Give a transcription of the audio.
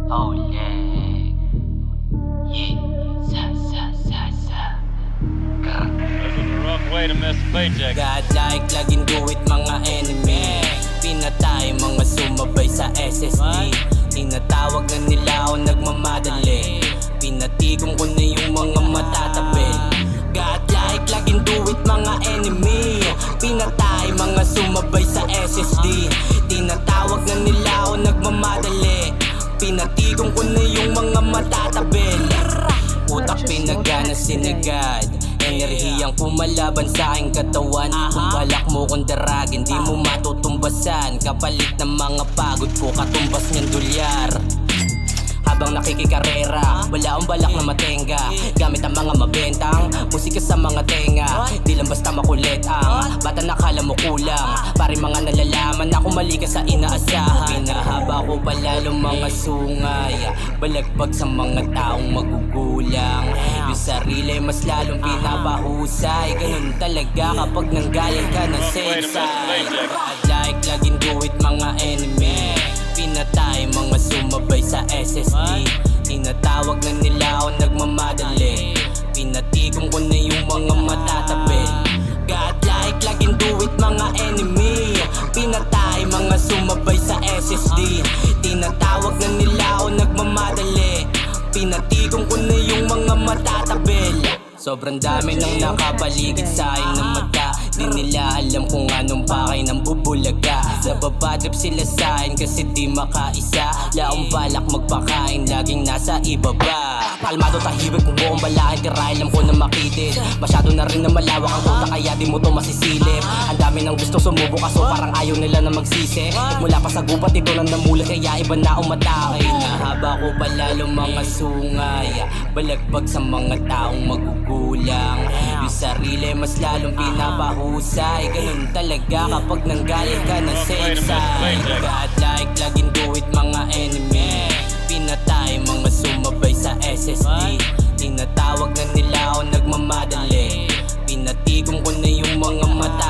Holy, yeah, sa. This is a rough way to miss a paycheck. Godlike, laging do it mga enemy. Pinatay mga sumabay sa SSD. Tinatawag na nila ako nagmamadali. Pinatigong ko na yung mga matatabi. Godlike, laging do it mga enemy. Pinatay mga sumabay sa SSD. Tinatawag na nila ako nagmamadali. Pinatigong ko na yung mga matatabil. Utak pinagana sinagad. Enerhiyang pumalaban sa aking katawan. Kung balak mo kong daragin, di mo matutumbasan. Kapalit ng mga pagod ko, katumbas niyang dolyar. Habang nakikikarera, wala akong balak na matenga. Gamit ang mga mabentang musika sa mga tenga. Di lang basta makulit ang bata na kala mo kulang. Pare mga nalalaman ako mali ka sa inaasahan. Pinahaba ko palalong mga sungay, balagbag sa mga taong magugulang. Yung sarili mas lalong pinapahusay. Ganun talaga kapag nanggaling ka ng sensay. Like laging do it mga enemy. Pinatay mga sumabay sa SSD. Tinatawag na nila ako nagmamadali. Pinatigong ko na yung mga matatabi. Godlike, laging do it mga enemy. Pinatay mga sumabay sa SSD. Tinatawag na nila ako nagmamadali. Pinatigong ko na yung mga matatabil. Sobrang dami nang nakapaligid sa akin ng mata. Di nila alam kung anong pakay ng bubulaga. Nababadrip sila sa akin kasi di makaisa. Laong balak magpakain, laging nasa ibaba. Kalmado tahimik kung buong balahin, tira alam ko na makitid. Masyado na rin na malawak ang tuta kaya di mo to masisilip. Ang dami nang gusto sumubo kaso parang ayaw nila na magsisi. Mula pa sa gubat ito nang namulat kaya iba na umatake. Nahaba ko palalong mga sungay, balagbag sa mga taong magugulang. Yung sarili mas lalong pinapahusay. Ganun talaga kapag nanggaling ka ng sensay. Godlike, laging do it mga enemy. Pinatay mga sumabay sa SSD. Tinatawag na nila ako nagmamadali. Pinatigong ko na yung mga mata